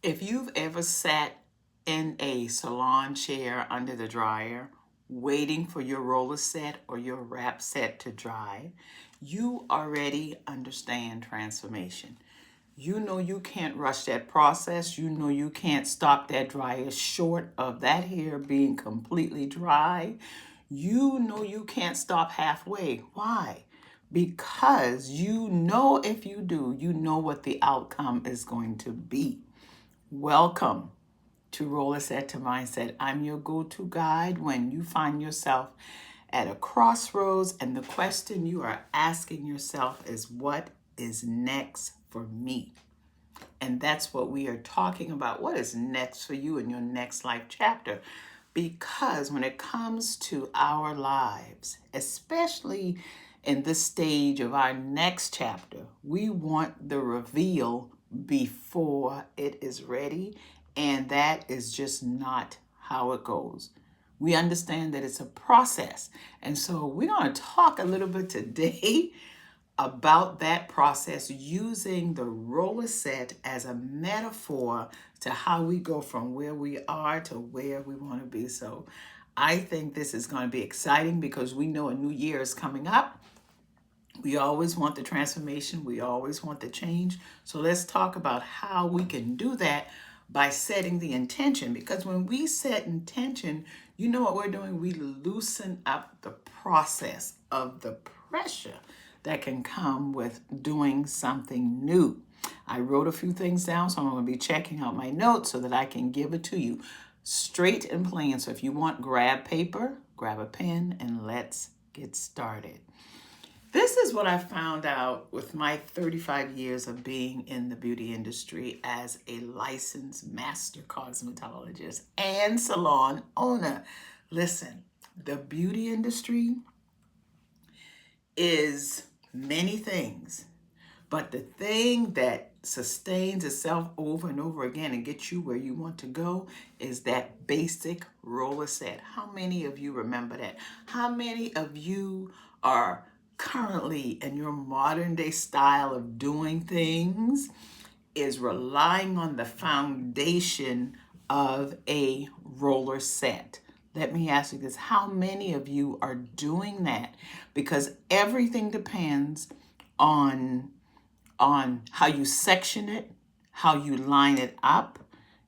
If you've ever sat in a salon chair under the dryer, waiting for your roller set or your wrap set to dry, you already understand transformation. You know you can't rush that process. You know you can't stop that dryer short of that hair being completely dry. You know you can't stop halfway. Why? Because you know if you do, you know what the outcome is going to be. Welcome to Rollerset to Mindset. I'm your go-to guide when you find yourself at a crossroads and the question you are asking yourself is, what is next for me? And that's what we are talking about. What is next for you in your next life chapter? Because when it comes to our lives, especially in this stage of our next chapter, we want the reveal before it is ready. And that is just not how it goes. We understand that it's a process. And so we're going to talk a little bit today about that process using the roller set as a metaphor to how we go from where we are to where we want to be. So I think this is going to be exciting because we know a new year is coming up. We always want the transformation. We always want the change. So let's talk about how we can do that by setting the intention. Because when we set intention, you know what we're doing? We loosen up the process of the pressure that can come with doing something new. I wrote a few things down, so I'm going to be checking out my notes so that I can give it to you straight and plain. So if you want, grab paper, grab a pen, and let's get started. This is what I found out with my 35 years of being in the beauty industry as a licensed master cosmetologist and salon owner. Listen, the beauty industry is many things, but the thing that sustains itself over and over again and gets you where you want to go is that basic roller set. How many of you remember that? How many of you are currently in your modern day style of doing things is relying on the foundation of a roller set? Let me ask you this. How many of you are doing that? Because everything depends on how you section it, how you line it up,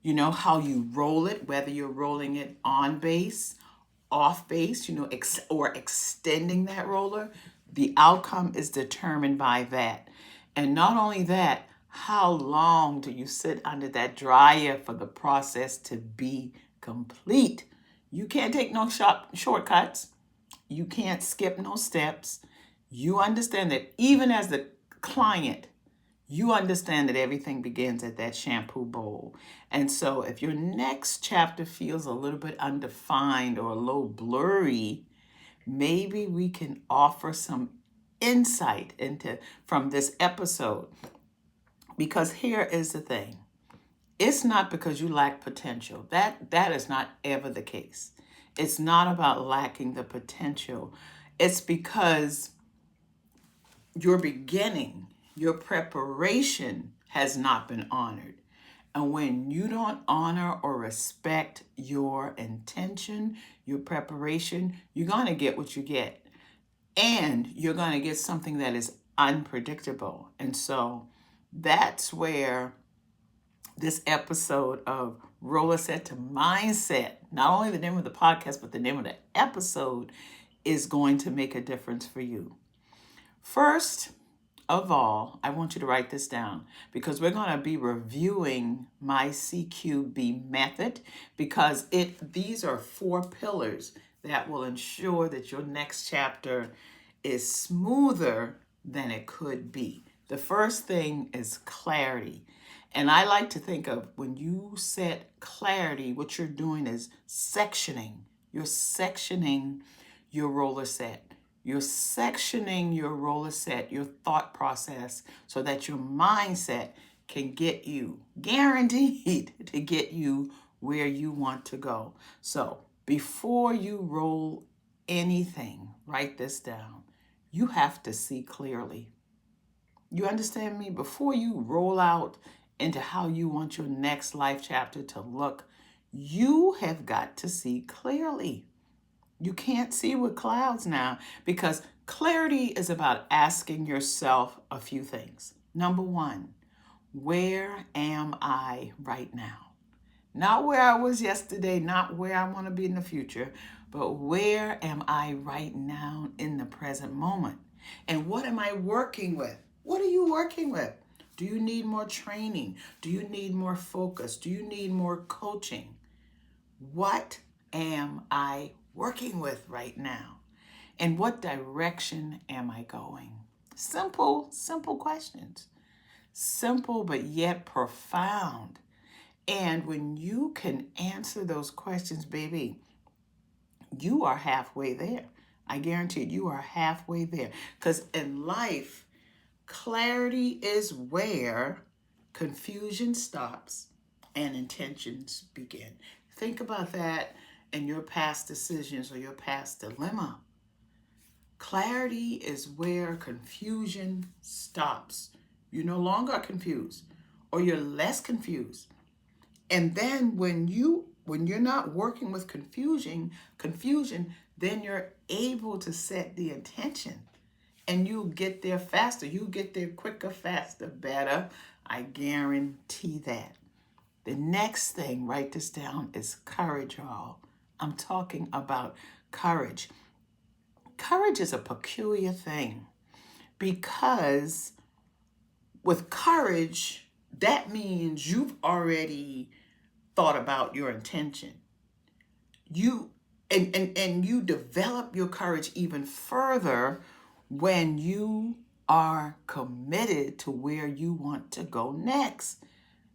how you roll it, whether you're rolling it on base, off base, or extending that roller. The outcome is determined by that. And not only that, how long do you sit under that dryer for the process to be complete? You can't take no shortcuts. You can't skip no steps. You understand that even as the client, you understand that everything begins at that shampoo bowl. And so if your next chapter feels a little bit undefined or a little blurry, maybe we can offer some insight from this episode. Because here is the thing. It's not because you lack potential. That is not ever the case. It's not about lacking the potential. It's because your beginning, your preparation has not been honored. And when you don't honor or respect your intention, your preparation, you're going to get what you get. And you're going to get something that is unpredictable. And so that's where this episode of Rollerset to Mindset, not only the name of the podcast, but the name of the episode, is going to make a difference for you. First of all, I want you to write this down because we're going to be reviewing my CQB method because these are 4 pillars that will ensure that your next chapter is smoother than it could be. The first thing is clarity. And I like to think of when you set clarity, what you're doing is sectioning. You're sectioning your roller set. You're sectioning your roller set, your thought process, so that your mindset can get you, guaranteed to get you where you want to go. So before you roll anything, write this down. You have to see clearly. You understand me? Before you roll out into how you want your next life chapter to look, you have got to see clearly. You can't see with clouds now, because clarity is about asking yourself a few things. Number one, where am I right now? Not where I was yesterday, not where I want to be in the future, but where am I right now in the present moment? And what am I working with? What are you working with? Do you need more training? Do you need more focus? Do you need more coaching? What am I working with right now? And what direction am I going? Simple, simple questions. Simple, but yet profound. And when you can answer those questions, baby, you are halfway there. I guarantee you are halfway there. Because in life, clarity is where confusion stops and intentions begin. Think about that in your past decisions or your past dilemma. Clarity is where confusion stops. You're no longer confused, or you're less confused. And then when you're not working with confusion, then you're able to set the intention, and you get there faster. You get there quicker, faster, better. I guarantee that. The next thing, write this down, is courage, y'all. I'm talking about courage. Courage is a peculiar thing, because with courage, that means you've already thought about your intention. You and you develop your courage even further when you are committed to where you want to go next.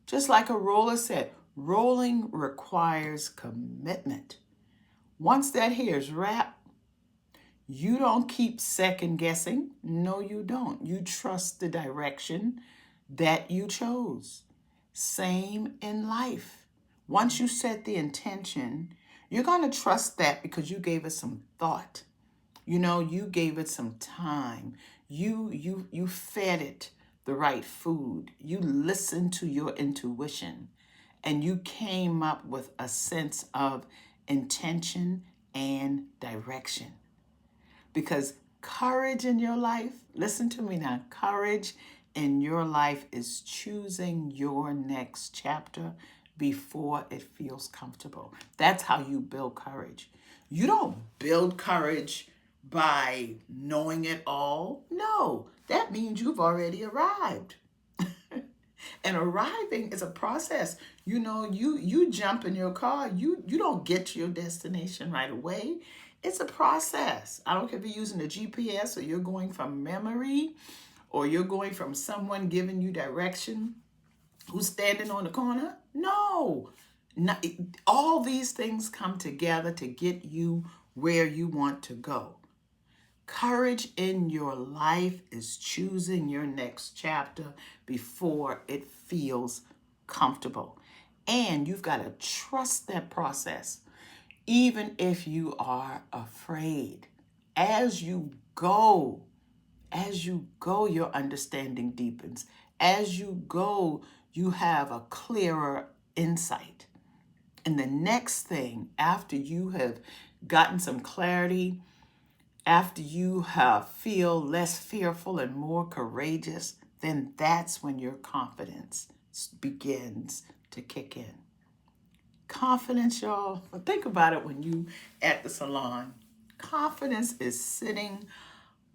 Just like a roller set, rolling requires commitment. Once that hair is wrapped, you don't keep second guessing. No, you don't. You trust the direction that you chose. Same in life. Once you set the intention, you're going to trust that because you gave it some thought. You gave it some time. You fed it the right food. You listened to your intuition, and you came up with a sense of intention and direction. Because courage in your life, listen to me now, courage in your life is choosing your next chapter before it feels comfortable. That's how you build courage. You don't build courage by knowing it all. No, that means you've already arrived. And arriving is a process. You jump in your car, you don't get to your destination right away. It's a process. I don't care if you're using a GPS, or you're going from memory, or you're going from someone giving you direction who's standing on the corner. No. Not, all these things come together to get you where you want to go. Courage in your life is choosing your next chapter before it feels comfortable. And you've got to trust that process, even if you are afraid. As you go, your understanding deepens. As you go, you have a clearer insight. And the next thing, after you have gotten some clarity, after you feel less fearful and more courageous, then that's when your confidence begins to kick in. Confidence, y'all, think about it when you at the salon. Confidence is sitting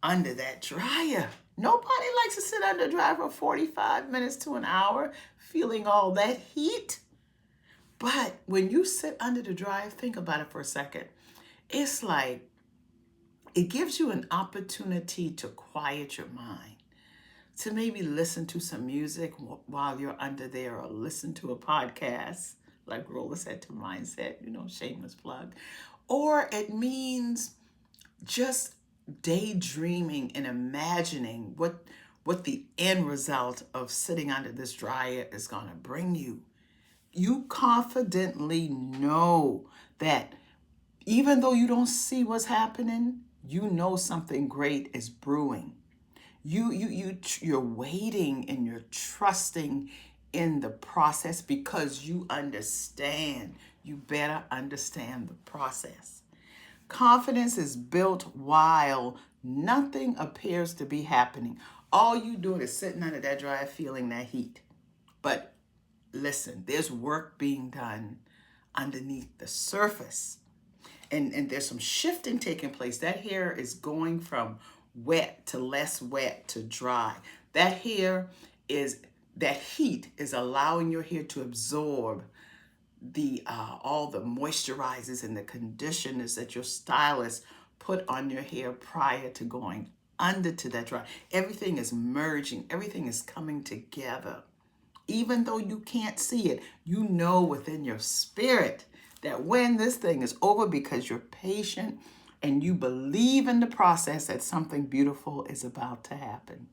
under that dryer. Nobody likes to sit under a dryer for 45 minutes to an hour feeling all that heat. But when you sit under the dryer, think about it for a second. It's like it gives you an opportunity to quiet your mind, to maybe listen to some music while you're under there, or listen to a podcast like Rollerset to Mindset, shameless plug. Or it means just daydreaming and imagining what the end result of sitting under this dryer is going to bring you. You confidently know that even though you don't see what's happening, you know something great is brewing. You're waiting and you're trusting in the process because you understand. You better understand the process. Confidence is built while nothing appears to be happening. All you doing is sitting under that dryer feeling that heat. But listen, there's work being done underneath the surface. And there's some shifting taking place. That hair is going from wet to less wet to dry. That hair is, that heat is allowing your hair to absorb the all the moisturizers and the conditioners that your stylist put on your hair prior to going under to that dry. Everything is merging, everything is coming together. Even though you can't see it, you know within your spirit that when this thing is over, because you're patient and you believe in the process, that something beautiful is about to happen.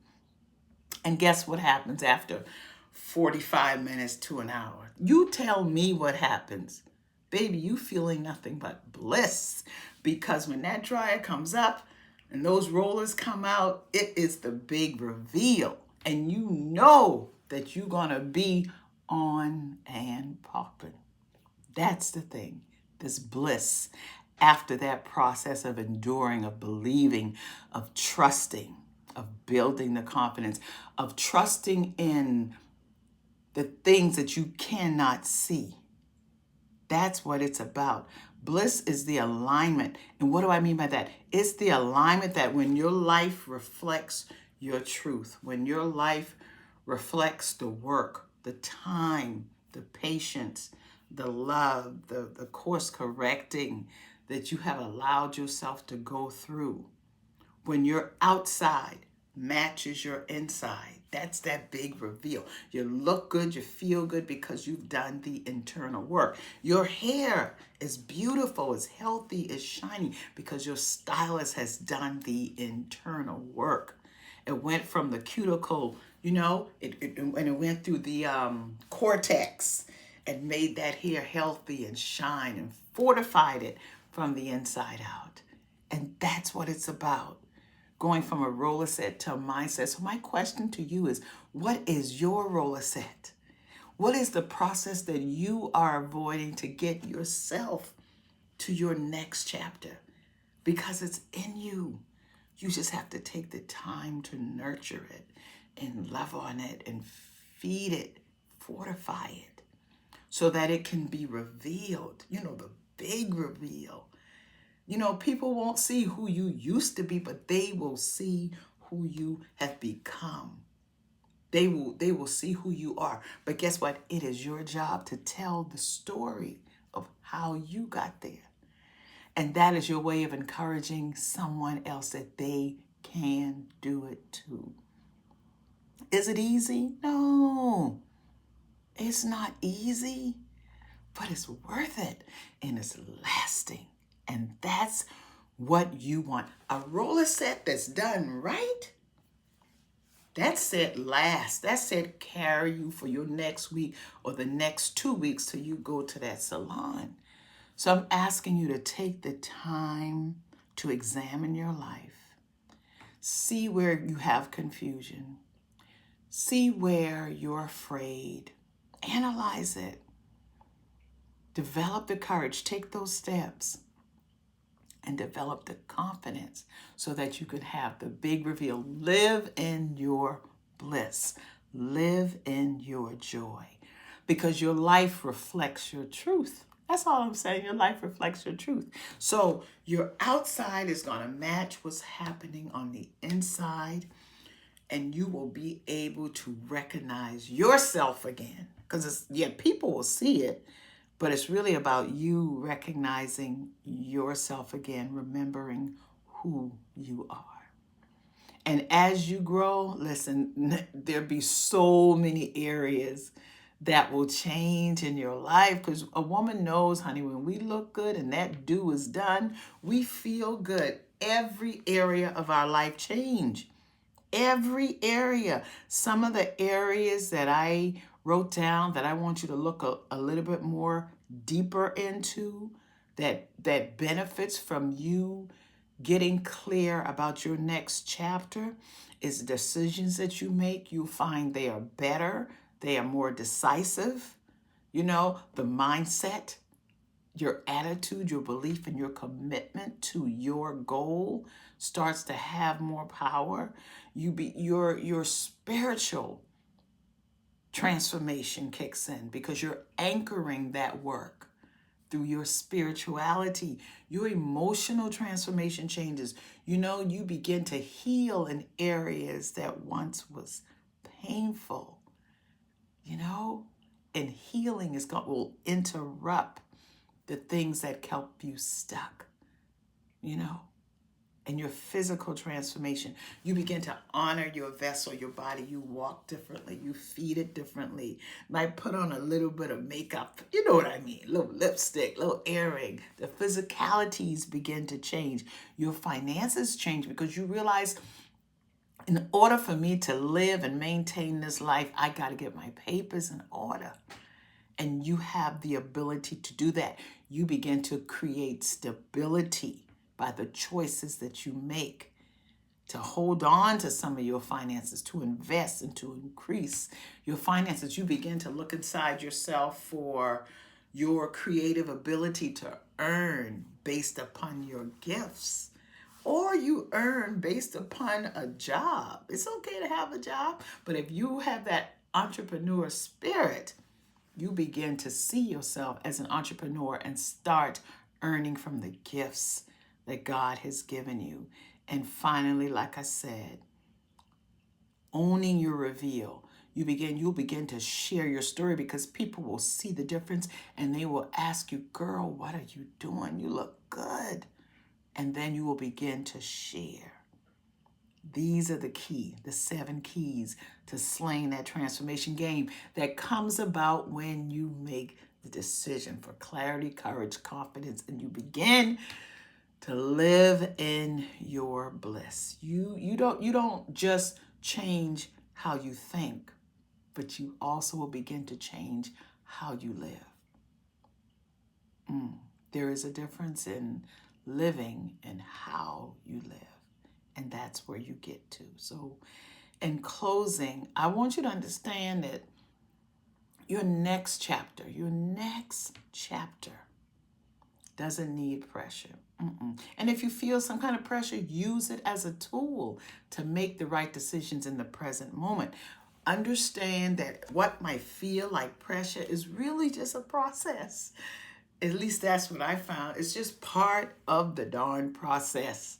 And guess what happens after 45 minutes to an hour? You tell me what happens. Baby, you feeling nothing but bliss, because when that dryer comes up and those rollers come out, it is the big reveal. And you know that you're going to be on and popping. That's the thing, this bliss after that process of enduring, of believing, of trusting, of building the confidence, of trusting in the things that you cannot see. That's what it's about. Bliss is the alignment. And what do I mean by that? It's the alignment that when your life reflects your truth, when your life reflects the work, the time, the patience, the love, the course correcting that you have allowed yourself to go through. When your outside matches your inside, that's that big reveal. You look good, you feel good because you've done the internal work. Your hair is beautiful, it's healthy, it's shiny because your stylist has done the internal work. It went from the cuticle, and it went through the cortex and made that hair healthy and shine and fortified it from the inside out. And that's what it's about. Going from a Rollerset to a mindset. So my question to you is, what is your Rollerset? What is the process that you are avoiding to get yourself to your next chapter? Because it's in you. You just have to take the time to nurture it and love on it and feed it, fortify it, so that it can be revealed, the big reveal. People won't see who you used to be, but they will see who you have become. They will see who you are. But guess what? It is your job to tell the story of how you got there. And that is your way of encouraging someone else that they can do it too. Is it easy? No, it's not easy, but it's worth it and it's lasting. And that's what you want. A Rollerset that's done right, that set lasts. That set carry you for your next week or the next 2 weeks till you go to that salon. So I'm asking you to take the time to examine your life. See where you have confusion. See where you're afraid. Analyze it. Develop the courage. Take those steps. And develop the confidence so that you could have the big reveal. Live in your bliss. Live in your joy. Because your life reflects your truth. That's all I'm saying. Your life reflects your truth. So your outside is going to match what's happening on the inside. And you will be able to recognize yourself again. Because people will see it. But it's really about you recognizing yourself again, remembering who you are. And as you grow, listen, there'll be so many areas that will change in your life, because a woman knows, honey, when we look good and that do is done, we feel good. Every area of our life change. Every area. Some of the areas that I wrote down that I want you to look a little bit more deeper into, that benefits from you getting clear about your next chapter, is decisions that you make. You'll find they are better They are more decisive. You know, the mindset, your attitude, your belief, and your commitment to your goal starts to have more power. Your spiritual transformation kicks in because you're anchoring that work through your spirituality. Your emotional transformation changes. You know, you begin to heal in areas that once was painful, you know, and healing will interrupt the things that kept you stuck, you know. And your physical transformation, you begin to honor your vessel, your body. You walk differently, you feed it differently. Might put on a little bit of makeup, you know what I mean, a little lipstick, a little earring. The physicalities begin to change. Your finances change because you realize, in order for me to live and maintain this life, I got to get my papers in order. And you have the ability to do that. You begin to create stability by the choices that you make to hold on to some of your finances, to invest and to increase your finances. You begin to look inside yourself for your creative ability to earn based upon your gifts, or you earn based upon a job. It's okay to have a job, but if you have that entrepreneur spirit, you begin to see yourself as an entrepreneur and start earning from the gifts that God has given you. And finally, like I said, owning your reveal. You'll begin to share your story because people will see the difference and they will ask you, girl, what are you doing? You look good. And then you will begin to share. These are the 7 keys to slaying that transformation game that comes about when you make the decision for clarity, courage, confidence, and you begin to live in your bliss. You don't just change how you think, but you also will begin to change how you live. There is a difference in living and how you live. And that's where you get to. So in closing, I want you to understand that your next chapter doesn't need pressure. And if you feel some kind of pressure, use it as a tool to make the right decisions in the present moment. Understand that what might feel like pressure is really just a process. At least that's what I found. It's just part of the darn process.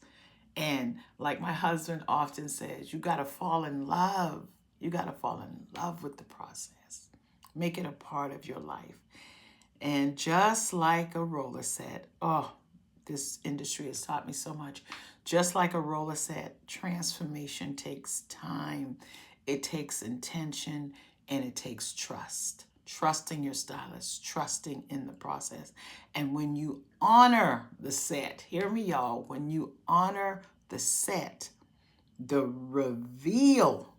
And like my husband often says, you got to fall in love. You got to fall in love with the process. Make it a part of your life. And just like a roller set, this industry has taught me so much. Just like a roller set, transformation takes time. It takes intention and it takes trust. Trusting your stylist, trusting in the process. And when you honor the set, hear me y'all, when you honor the set, the reveal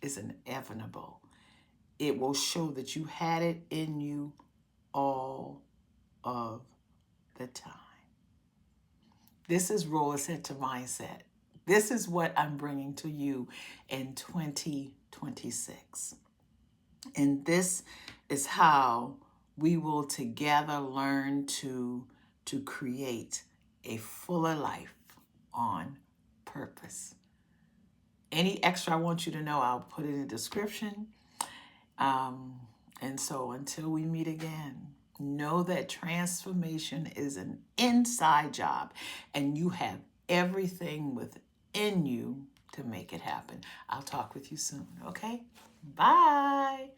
is inevitable. It will show that you had it in you all of the time. This is Rollerset to Mindset. This is what I'm bringing to you in 2026. And this is how we will together learn to create a fuller life on purpose. Any extra I want you to know, I'll put it in the description. And so until we meet again, know that transformation is an inside job and you have everything within you to make it happen. I'll talk with you soon, okay? Bye.